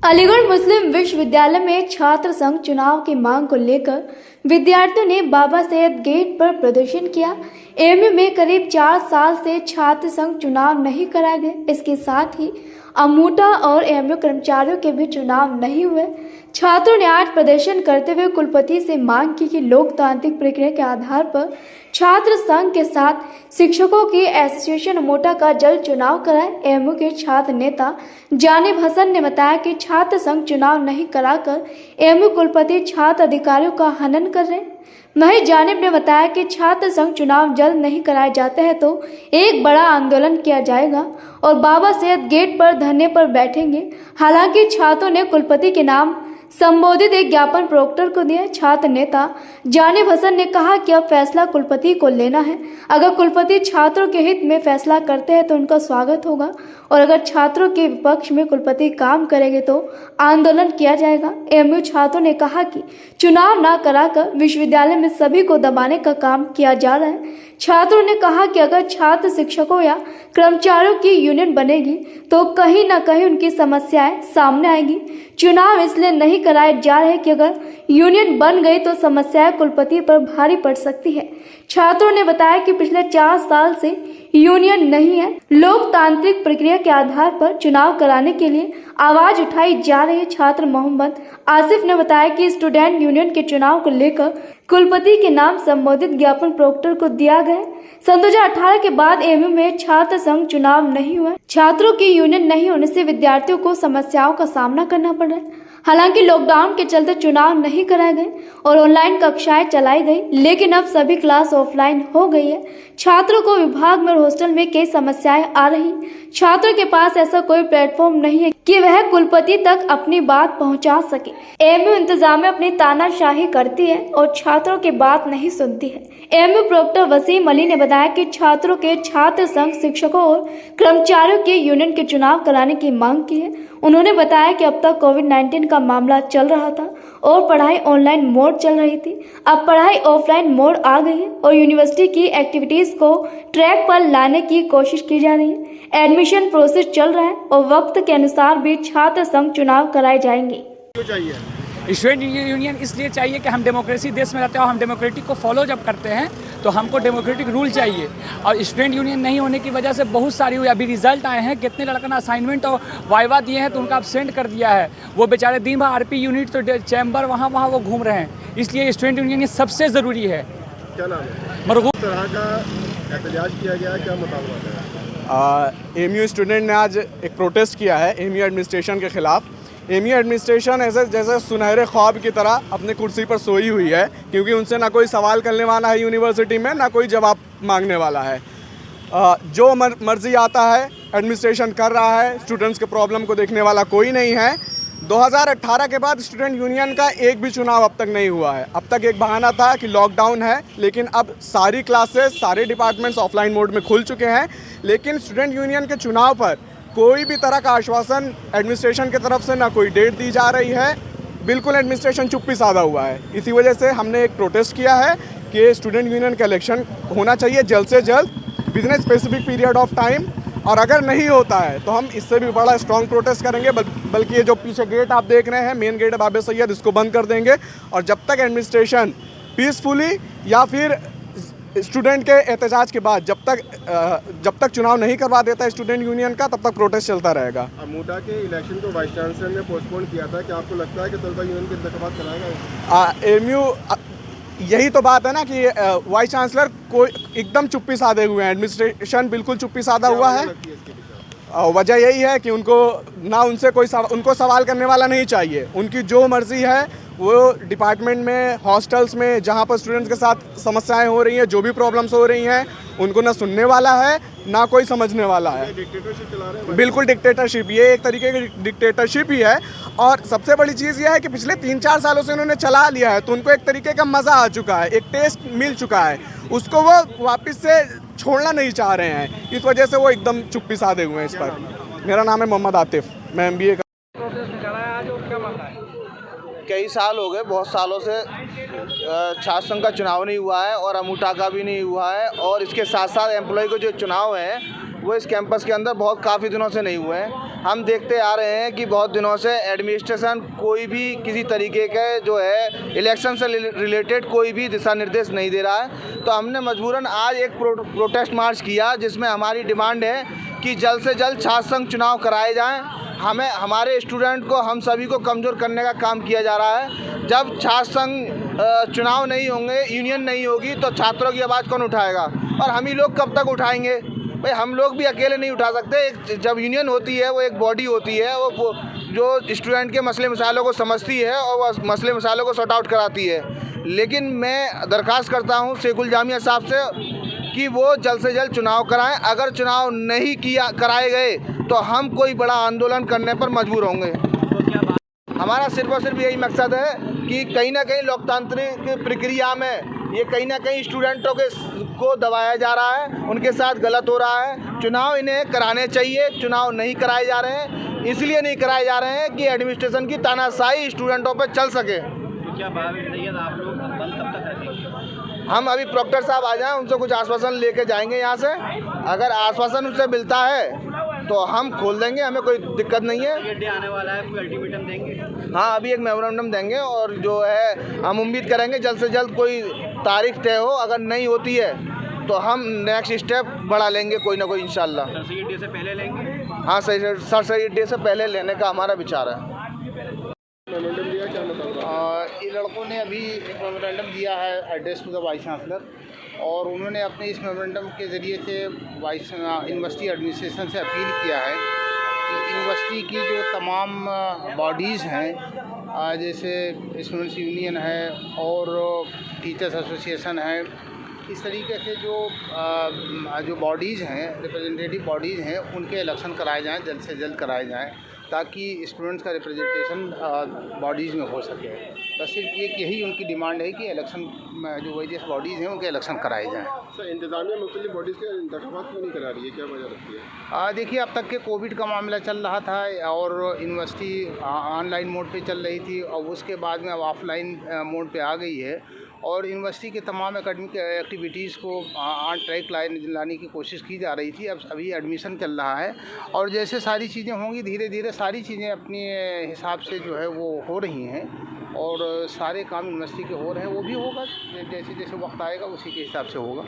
अलीगढ़ मुस्लिम विश्वविद्यालय में छात्र संघ चुनाव की मांग को लेकर विद्यार्थियों ने बाबा सैयद गेट पर प्रदर्शन किया। एएमयू में करीब 4 साल से छात्र संघ चुनाव नहीं कराए गए। इसके साथ ही अमूटा और एएमयू कर्मचारियों के भी चुनाव नहीं हुए। छात्रों ने आज प्रदर्शन करते हुए कुलपति से मांग की कि लोकतांत्रिक प्रक्रिया के आधार पर छात्र संघ के साथ शिक्षकों की एसोसिएशन अमोटा का जल्द चुनाव कराए। एएमयू के छात्र नेता जानिब हसन ने बताया कि छात्र संघ चुनाव नहीं कराकर एएमयू कुलपति छात्र अधिकारियों का हनन कर रहे हैं। वहीं जानिब ने बताया कि छात्र संघ चुनाव जल्द नहीं कराए जाते हैं तो एक बड़ा आंदोलन किया जाएगा और बाबा सैयद गेट पर धरने पर बैठेंगे। हालांकि छात्रों ने कुलपति के नाम संबोधित एक ज्ञापन प्रोक्टर को दिया। छात्र नेता जानिब हसन ने कहा कि अब फैसला कुलपति को लेना है। अगर कुलपति छात्रों के हित में फैसला करते हैं तो उनका स्वागत होगा और अगर छात्रों के विपक्ष में कुलपति काम करेंगे तो आंदोलन किया जाएगा। एएमयू छात्रों ने कहा कि चुनाव न कराकर विश्वविद्यालय में सभी को दबाने का काम किया जा रहा है। छात्रों ने कहा कि अगर छात्र शिक्षकों या कर्मचारियों की यूनियन बनेगी तो कहीं न कहीं उनकी समस्याएं सामने आएगी। चुनाव इसलिए नहीं कराए जा रहे कि अगर यूनियन बन गई तो समस्याएं कुलपति पर भारी पड़ सकती है। छात्रों ने बताया कि पिछले 4 साल से यूनियन नहीं है। लोकतांत्रिक प्रक्रिया के आधार पर चुनाव कराने के लिए आवाज उठाई जा रही है। छात्र मोहम्मद आसिफ ने बताया कि स्टूडेंट यूनियन के चुनाव को लेकर कुलपति के नाम संबोधित ज्ञापन प्रोक्टर को दिया गया। सन 2018 के बाद एएमयू में छात्र संघ चुनाव नहीं हुआ। छात्रों की यूनियन नहीं होने से विद्यार्थियों को समस्याओं का सामना करना पड़ रहा है। हालांकि लॉकडाउन के चलते चुनाव नहीं कराए गए और ऑनलाइन कक्षाएं चलाई गई, लेकिन अब सभी क्लास ऑफलाइन हो गई है। छात्रों को विभाग में और हॉस्टल में कई समस्याएं आ रही। छात्रों के पास ऐसा कोई प्लेटफॉर्म नहीं है कि वह कुलपति तक अपनी बात पहुंचा सके। एएमयू इंतजामिया अपनी तानाशाही करती है और छात्रों की बात नहीं सुनती है। एएमयू प्रोक्टर वसीम अली ने बताया कि छात्रों के छात्र संघ शिक्षकों और कर्मचारियों के यूनियन के चुनाव कराने की मांग की है। उन्होंने बताया कि अब तक कोविड-19 का मामला चल रहा था और पढ़ाई ऑनलाइन मोड चल रही थी। अब पढ़ाई ऑफलाइन मोड आ गई है और यूनिवर्सिटी की एक्टिविटीज को ट्रैक पर लाने की कोशिश की जा रही है। एडमिशन प्रोसेस चल रहा है और वक्त के अनुसार भी छात्र संघ चुनाव कराए जाएंगे। स्टूडेंट यूनियन इसलिए चाहिए कि हम डेमोक्रेसी देश में रहते हैं और हम डेमोक्रेटिक को फॉलो जब करते हैं तो हमको डेमोक्रेटिक रूल चाहिए। और स्टूडेंट यूनियन नहीं होने की वजह से बहुत सारी अभी रिजल्ट आए हैं, कितने लड़कों ने असाइनमेंट और वाइवा दिए हैं तो उनका अब्सेंट कर दिया है। वो बेचारे दिन भर आरपी यूनिट तो चैम्बर वहाँ वो घूम रहे हैं। इसलिए स्टूडेंट यूनियन सबसे ज़रूरी है। क्या नाम है? मरगूब तरह का एहतजाज किया गया, क्या मुताबिक? एएमयू स्टूडेंट ने आज एक प्रोटेस्ट किया है एएमयू एडमिनिस्ट्रेशन के खिलाफ। एएमयू एडमिनिस्ट्रेशन ऐसे जैसे सुनहरे ख्वाब की तरह अपने कुर्सी पर सोई हुई है, क्योंकि उनसे ना कोई सवाल करने वाला है यूनिवर्सिटी में, ना कोई जवाब मांगने वाला है। जो मर्जी आता है एडमिनिस्ट्रेशन कर रहा है, स्टूडेंट्स के प्रॉब्लम को देखने वाला कोई नहीं है। 2018 के बाद स्टूडेंट यूनियन का एक भी चुनाव अब तक नहीं हुआ है। अब तक एक बहाना था कि लॉकडाउन है, लेकिन अब सारी क्लासेस, सारे डिपार्टमेंट्स ऑफलाइन मोड में खुल चुके हैं। लेकिन स्टूडेंट यूनियन के चुनाव पर कोई भी तरह का आश्वासन एडमिनिस्ट्रेशन की तरफ से ना कोई डेट दी जा रही है। बिल्कुल एडमिनिस्ट्रेशन चुप्पी साधा हुआ है। इसी वजह से हमने एक प्रोटेस्ट किया है कि स्टूडेंट यूनियन का इलेक्शन होना चाहिए जल्द से जल्द with in specific period of time. और अगर नहीं होता है तो हम इससे भी बड़ा स्ट्रॉन्ग प्रोटेस्ट करेंगे। बल्कि ये जो पीछे गेट आप देख रहे हैं, मेन गेट बाबा सैयद, इसको बंद कर देंगे। और जब तक एडमिनिस्ट्रेशन पीसफुली या फिर स्टूडेंट के एहतजाज के बाद जब तक चुनाव नहीं करवा देता स्टूडेंट यूनियन का, तब तक प्रोटेस्ट चलता रहेगा। अमूटा के इलेक्शन को वाइस चांसलर ने पोस्टपोन किया था, क्या आपको लगता है कि तलबा यूनियन के इंतखाबात कराएगा? एएमयू यही तो बात है ना कि वाइस चांसलर को एकदम चुप्पी साधे हुए हैं, एडमिनिस्ट्रेशन बिल्कुल चुप्पी साधा हुआ है। वजह यही है कि उनको उनसे कोई उनको सवाल करने वाला नहीं चाहिए। उनकी जो मर्जी है वो डिपार्टमेंट में, हॉस्टल्स में, जहाँ पर स्टूडेंट्स के साथ समस्याएं हो रही हैं, जो भी प्रॉब्लम्स हो रही हैं, उनको ना सुनने वाला है ना कोई समझने वाला है। डिक्टेटरशिप चला रहे हैं। बिल्कुल डिक्टेटरशिप, ये एक तरीके की डिक्टेटरशिप ही है। और सबसे बड़ी चीज़ ये है कि पिछले 3-4 सालों से उन्होंने चला लिया है, तो उनको एक तरीके का मज़ा आ चुका है, एक टेस्ट मिल चुका है, उसको वो वापस से छोड़ना नहीं चाह रहे हैं। इस वजह से वो एकदम चुप्पी साधे हुए हैं इस पर। मेरा नाम है मोहम्मद आतिफ, मैं MBA कई साल हो गए, बहुत सालों से छात्र संघ का चुनाव नहीं हुआ है और अमूटा का भी नहीं हुआ है। और इसके साथ साथ एम्प्लॉय को जो चुनाव है वो इस कैंपस के अंदर काफ़ी दिनों से नहीं हुए हैं। हम देखते आ रहे हैं कि बहुत दिनों से एडमिनिस्ट्रेशन कोई भी किसी तरीके के जो है इलेक्शन से रिलेटेड कोई भी दिशा निर्देश नहीं दे रहा है। तो हमने मजबूरन आज एक प्रोटेस्ट मार्च किया, जिसमें हमारी डिमांड है कि जल्द से जल्द छात्र संघ चुनाव कराए जाएं। हमारे स्टूडेंट को, हम सभी को कमज़ोर करने का काम किया जा रहा है। जब छात्र संघ चुनाव नहीं होंगे, यूनियन नहीं होगी, तो छात्रों की आवाज़ कौन उठाएगा? और हम ही लोग कब तक उठाएंगे? भाई हम लोग भी अकेले नहीं उठा सकते। जब यूनियन होती है, वो एक बॉडी होती है, वो जो स्टूडेंट के मसले मसालों को समझती है और वो मसले मसालों को सॉर्ट आउट कराती है। लेकिन मैं दरख्वास्त करता हूँ शेखुल जामिया साहब से कि वो जल्द से जल्द चुनाव कराएं। अगर चुनाव नहीं कराए गए तो हम कोई बड़ा आंदोलन करने पर मजबूर होंगे। हमारा सिर्फ और सिर्फ यही मकसद है कि कहीं ना कहीं लोकतांत्रिक प्रक्रिया में ये कहीं ना कहीं स्टूडेंटों को दबाया जा रहा है, उनके साथ गलत हो रहा है। चुनाव इन्हें कराने चाहिए, चुनाव नहीं कराए जा रहे हैं। इसलिए नहीं कराए जा रहे हैं कि एडमिनिस्ट्रेशन की तानाशाही स्टूडेंटों पर चल सके। तो क्या आप लोग बंद कब तक रखेंगे? हम अभी प्रोक्टर साहब आ जाएं, उनसे कुछ आश्वासन लेके जाएंगे यहाँ से। अगर आश्वासन उनसे मिलता है तो हम खोल देंगे, हमें कोई दिक्कत नहीं है। ये डे आने वाला है, कोई अल्टीमेटम देंगे? हाँ, अभी एक मेमोरेंडम देंगे और जो है हम उम्मीद करेंगे जल्द से जल्द कोई तारीख तय हो। अगर नहीं होती है तो हम नेक्स्ट स्टेप बढ़ा लेंगे कोई ना कोई, इंशाल्लाह। सर सैयद डे से पहले लेंगे? हाँ, सर सैयद डे से पहले लेने का हमारा विचार है। मेमोरेंडम दिया, क्या मतलब? ये लड़कों ने अभी एक मेमोरेंडम दिया है address to the vice chancellor, और उन्होंने अपने इस मेमोरेंडम के ज़रिए से यूनिवर्सिटी एडमिनिस्ट्रेशन से अपील किया है कि यूनिवर्सिटी की जो तमाम बॉडीज़ हैं, जैसे स्टूडेंट्स यूनियन है और टीचर्स एसोसिएशन है, इस तरीके से जो बॉडीज़ हैं, रिप्रेजेंटेटिव बॉडीज़ हैं, उनके इलेक्शन कराए जाएँ, जल्द से जल्द कराए जाएँ, ताकि स्टूडेंट्स का रिप्रेजेंटेशन बॉडीज़ में हो सके। बस सिर्फ यही उनकी डिमांड है कि इलेक्शन जो वेरियस बॉडीज़ हैं उनके इलेक्शन कराए जाएँ। सर, इंतजामिया मुख्तलिफ बॉडीज़ के इंतखाबात क्यों नहीं करा रही है, क्या वजह रखती है? देखिए, अब तक के कोविड का मामला चल रहा था और यूनिवर्सिटी ऑनलाइन मोड पे चल रही थी, और उसके बाद में अब ऑफलाइन मोड पे आ गई है, और यूनिवर्सिटी के तमाम एकेडमिक एक्टिविटीज़ को ऑन ट्रैक लाने की कोशिश की जा रही थी। अब अभी एडमिशन चल रहा है, और जैसे सारी चीज़ें होंगी, धीरे धीरे सारी चीज़ें अपने हिसाब से जो है वो हो रही हैं, और सारे काम यूनिवर्सिटी के हो रहे हैं। वो भी होगा, जैसे जैसे वक्त आएगा उसी के हिसाब से होगा।